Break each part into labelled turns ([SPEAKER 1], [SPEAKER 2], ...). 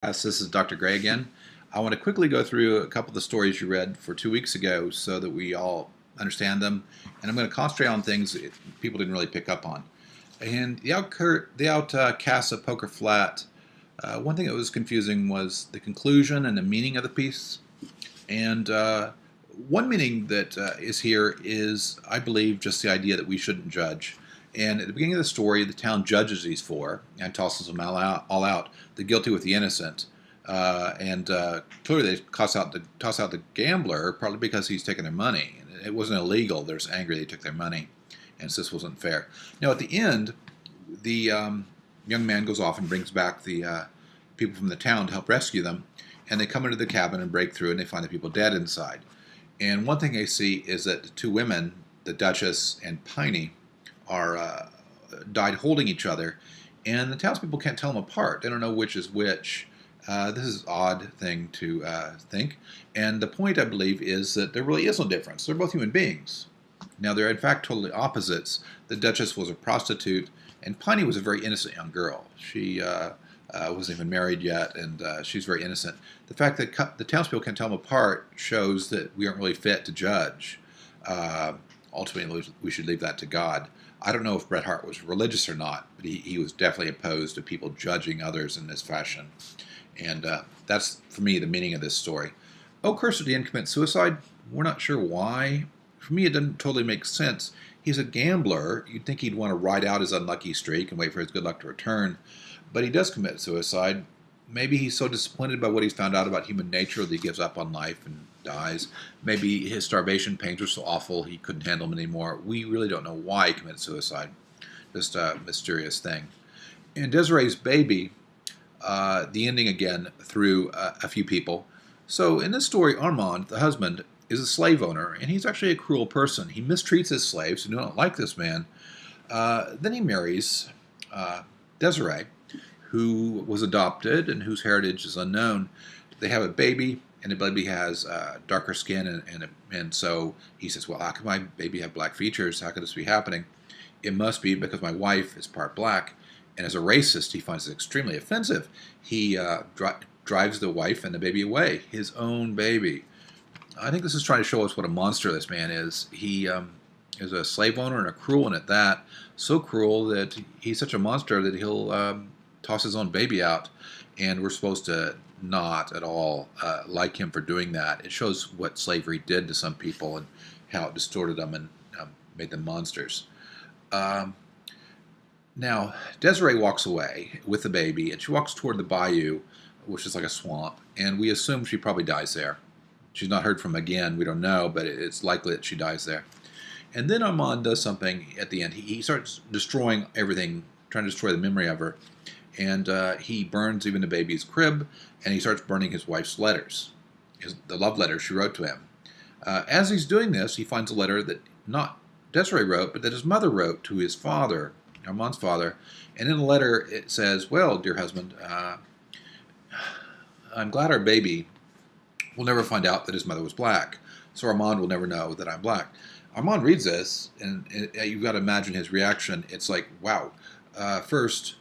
[SPEAKER 1] This is Dr. Gray again. I want to quickly go through a couple of the stories you read for 2 weeks ago so that we all understand them. And I'm going to concentrate on things that people didn't really pick up on. And the Outcasts of Poker Flat, one thing that was confusing was the conclusion and the meaning of the piece. And one meaning that is here is, I believe, just the idea that we shouldn't judge. And at the beginning of the story, the town judges these four and tosses them all out, the guilty with the innocent. And clearly they toss out the gambler, partly because he's taking their money. It wasn't illegal. They're just angry they took their money, and so this wasn't fair. Now, at the end, the young man goes off and brings back the people from the town to help rescue them, and they come into the cabin and break through, and they find the people dead inside. And one thing they see is that the two women, the Duchess and Piney, are died holding each other, and the townspeople can't tell them apart. They don't know which is which. This is an odd thing to think. And the point, I believe, is that there really is no difference. They're both human beings. Now, they're in fact totally opposites. The Duchess was a prostitute, and Piney was a very innocent young girl. She wasn't even married yet, and she's very innocent. The fact that the townspeople can't tell them apart shows that we aren't really fit to judge. Ultimately, we should leave that to God. I don't know if Bret Hart was religious or not, but he was definitely opposed to people judging others in this fashion. And that's, for me, the meaning of this story. Oakhurst at the end commits suicide. We're not sure why. For me, it doesn't totally make sense. He's a gambler. You'd think he'd want to ride out his unlucky streak and wait for his good luck to return. But he does commit suicide. Maybe he's so disappointed by what he's found out about human nature that he gives up on life and dies. Maybe his starvation pains were so awful he couldn't handle them anymore. We really don't know why he committed suicide. Just a mysterious thing. And Desiree's baby, the ending again through a few people. So in this story, Armand, the husband, is a slave owner, and he's actually a cruel person. He mistreats his slaves who don't like this man. Then he marries Desiree, who was adopted and whose heritage is unknown. They have a baby, and the baby has darker skin, and so he says, well, how can my baby have black features? How could this be happening? It must be because my wife is part black. And as a racist, he finds it extremely offensive. He drives the wife and the baby away, his own baby. I think this is trying to show us what a monster this man is. He is a slave owner and a cruel one at that. So cruel that he's such a monster that he'll toss his own baby out. And we're supposed to not at all like him for doing that. It shows what slavery did to some people and how it distorted them and made them monsters. Now, Desiree walks away with the baby, and she walks toward the bayou, which is like a swamp, and we assume she probably dies there. She's not heard from again. We don't know, but it's likely that she dies there. And then Armand does something at the end. He starts destroying everything, trying to destroy the memory of her, and he burns even the baby's crib, and he starts burning his wife's letters, the love letters she wrote to him. As he's doing this, he finds a letter that not Desiree wrote, but that his mother wrote to his father, Armand's father, and in the letter it says, well, dear husband, I'm glad our baby will never find out that his mother was black, so Armand will never know that I'm black. Armand reads this, and you've got to imagine his reaction. It's like, wow. First,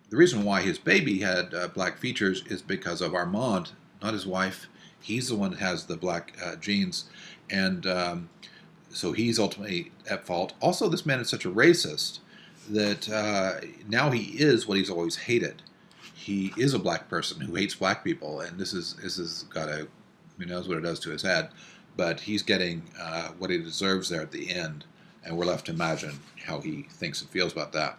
[SPEAKER 1] the reason why his baby had black features is because of Armand, not his wife. He's the one that has the black genes, and so he's ultimately at fault. Also, this man is such a racist that now he is what he's always hated. He is a black person who hates black people, and this is got a, who knows what it does to his head, but he's getting what he deserves there at the end, and we're left to imagine how he thinks and feels about that.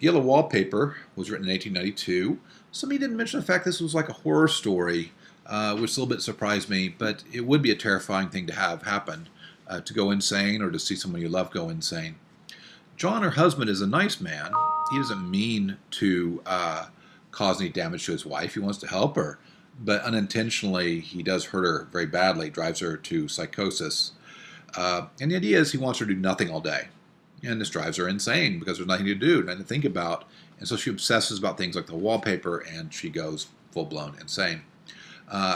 [SPEAKER 1] Yellow Wallpaper was written in 1892. Somebody didn't mention the fact this was like a horror story, which a little bit surprised me, but it would be a terrifying thing to have happen, to go insane or to see someone you love go insane. John, her husband, is a nice man. He doesn't mean to cause any damage to his wife. He wants to help her, but unintentionally he does hurt her very badly, drives her to psychosis. And the idea is he wants her to do nothing all day. And this drives her insane because there's nothing to do, nothing to think about. And so she obsesses about things like the wallpaper, and she goes full-blown insane.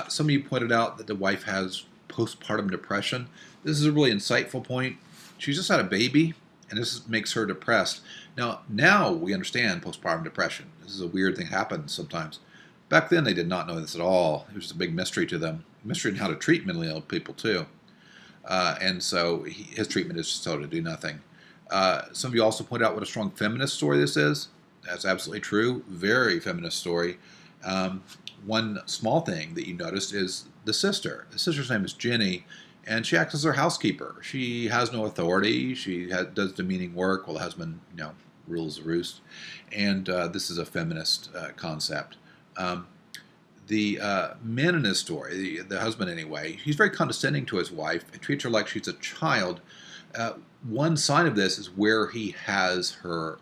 [SPEAKER 1] Some of you pointed out that the wife has postpartum depression. This is a really insightful point. She's just had a baby, and this makes her depressed. Now we understand postpartum depression. This is a weird thing that happens sometimes. Back then, they did not know this at all. It was just a big mystery to them. Mystery in how to treat mentally ill people, too. And so his treatment is just told to do nothing. Some of you also point out what a strong feminist story this is. That's absolutely true. Very feminist story. One small thing that you noticed is the sister. The sister's name is Jenny, and she acts as her housekeeper. She has no authority. She does demeaning work while the husband, rules the roost. And this is a feminist concept. The man in this story, the husband anyway, he's very condescending to his wife and treats her like she's a child. One sign of this is where he has her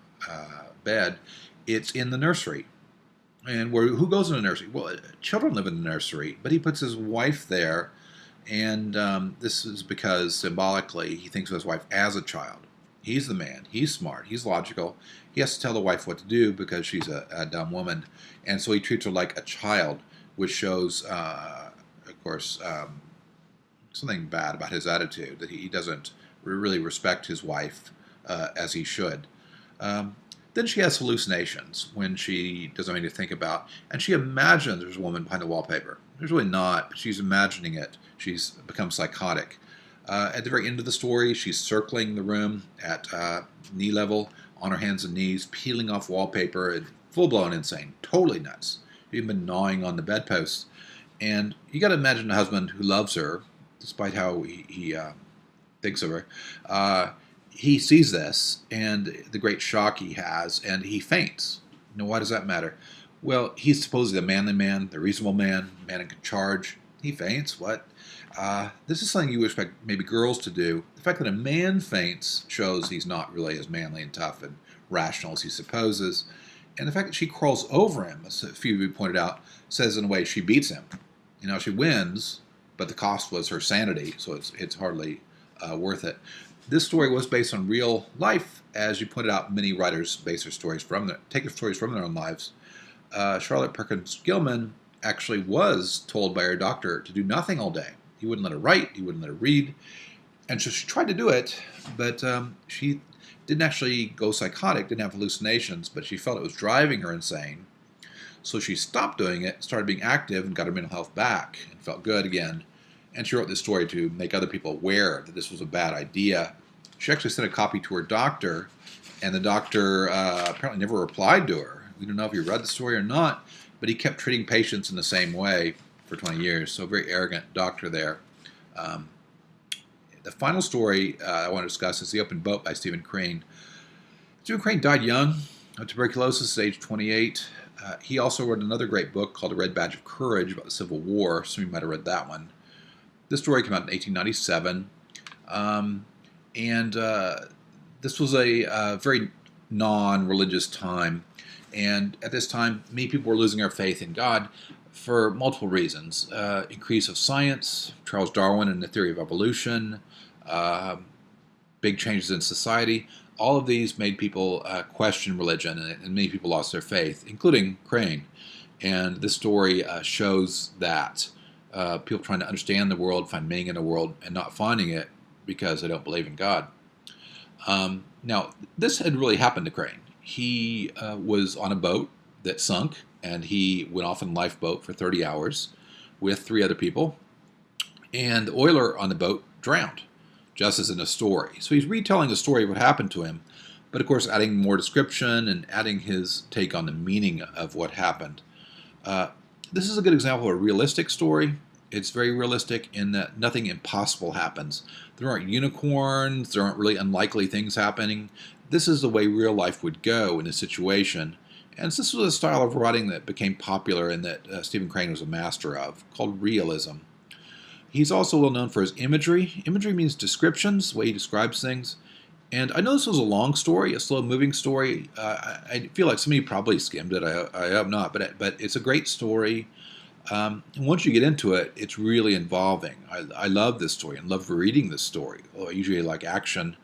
[SPEAKER 1] bed. It's in the nursery. And who goes in the nursery? Well, children live in the nursery, but he puts his wife there, and this is because symbolically he thinks of his wife as a child. He's the man. He's smart. He's logical. He has to tell the wife what to do because she's a dumb woman, and so he treats her like a child, which shows, of course, something bad about his attitude, that he doesn't really respect his wife as he should. Then she has hallucinations when she doesn't have anything to think about, and she imagines there's a woman behind the wallpaper. There's really not, but she's imagining it. She's become psychotic. At the very end of the story, she's circling the room at knee level, on her hands and knees, peeling off wallpaper, and full-blown insane, totally nuts. She's been gnawing on the bedposts. And you got to imagine a husband who loves her, despite how he thinks of her. He sees this and the great shock he has, and he faints. Why does that matter? Well, he's supposedly the manly man, the reasonable man who can charge. He faints. What? This is something you would expect maybe girls to do. The fact that a man faints shows he's not really as manly and tough and rational as he supposes. And the fact that she crawls over him, as a few of you pointed out, says in a way she beats him. She wins, but the cost was her sanity, so it's hardly worth it. This story was based on real life. As you pointed out, many writers base their stories take their stories from their own lives. Charlotte Perkins Gilman actually was told by her doctor to do nothing all day. He wouldn't let her write, he wouldn't let her read. And so she tried to do it, but she didn't actually go psychotic, didn't have hallucinations, but she felt it was driving her insane. So she stopped doing it, started being active, and got her mental health back, and felt good again. And she wrote this story to make other people aware that this was a bad idea. She actually sent a copy to her doctor, and the doctor apparently never replied to her. We don't know if he read the story or not, but he kept treating patients in the same way for 20 years. So a very arrogant doctor there. The final story I want to discuss is The Open Boat by Stephen Crane. Stephen Crane died young of tuberculosis at age 28. He also wrote another great book called The Red Badge of Courage about the Civil War. Some of you might have read that one. This story came out in 1897. This was a very non-religious time. And at this time, many people were losing their faith in God for multiple reasons. Increase of science, Charles Darwin and the theory of evolution, big changes in society. All of these made people question religion, and many people lost their faith, including Crane. And this story shows that people trying to understand the world, find meaning in the world, and not finding it because they don't believe in God. Now, this had really happened to Crane. He was on a boat that sunk, and he went off in a lifeboat for 30 hours with 3 other people, and the oiler on the boat drowned, just as in the story. So he's retelling the story of what happened to him, but of course adding more description and adding his take on the meaning of what happened. This is a good example of a realistic story. It's very realistic in that nothing impossible happens. There aren't unicorns, there aren't really unlikely things happening. This is the way real life would go in a situation. And this was a style of writing that became popular and that Stephen Crane was a master of, called realism. He's also well known for his imagery. Imagery means descriptions, the way he describes things. And I know this was a long story, a slow-moving story. I feel like somebody probably skimmed it. I hope not, but it's a great story. And once you get into it, it's really involving. I love this story and love reading this story. I usually like action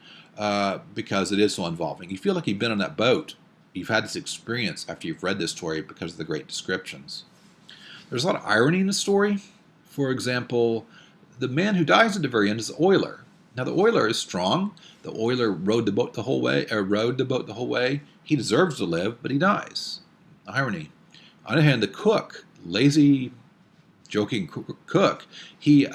[SPEAKER 1] because it is so involving. You feel like you've been on that boat. You've had this experience after you've read this story because of the great descriptions. There's a lot of irony in the story. For example, the man who dies at the very end is the oiler. Now the oiler is strong. The oiler rowed the boat the whole way. He deserves to live, but he dies. Irony. On the other hand, the cook lazy, joking cook. He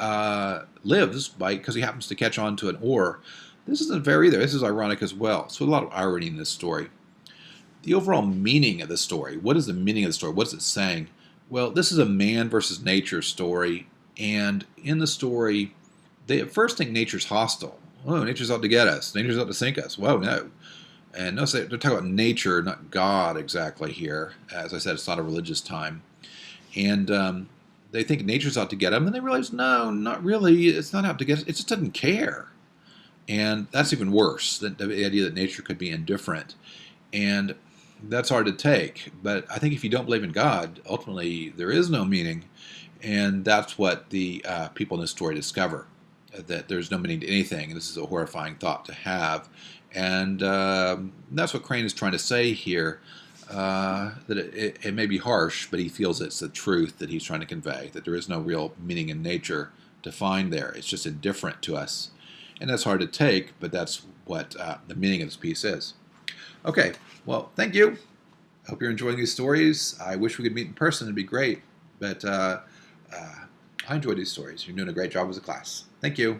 [SPEAKER 1] lives because he happens to catch on to an oar. This isn't fair either. This is ironic as well. So a lot of irony in this story. The overall meaning of the story. What is the meaning of the story? What is it saying? Well, this is a man versus nature story. And in the story, they at first think nature's hostile. Oh, nature's out to get us. Nature's out to sink us. Whoa, no. And notice they're talking about nature, not God exactly here. As I said, it's not a religious time. And they think nature's out to get them. And they realize, no, not really. It's not out to get us. It just doesn't care. And that's even worse, the idea that nature could be indifferent. And that's hard to take. But I think if you don't believe in God, ultimately there is no meaning. And that's what the people in this story discover, that there's no meaning to anything. And this is a horrifying thought to have. And that's what Crane is trying to say here, that it may be harsh, but he feels it's the truth that he's trying to convey, that there is no real meaning in nature to find there. It's just indifferent to us. And that's hard to take, but that's what the meaning of this piece is. Okay, well, thank you. I hope you're enjoying these stories. I wish we could meet in person. It'd be great. But I enjoy these stories. You're doing a great job as a class. Thank you.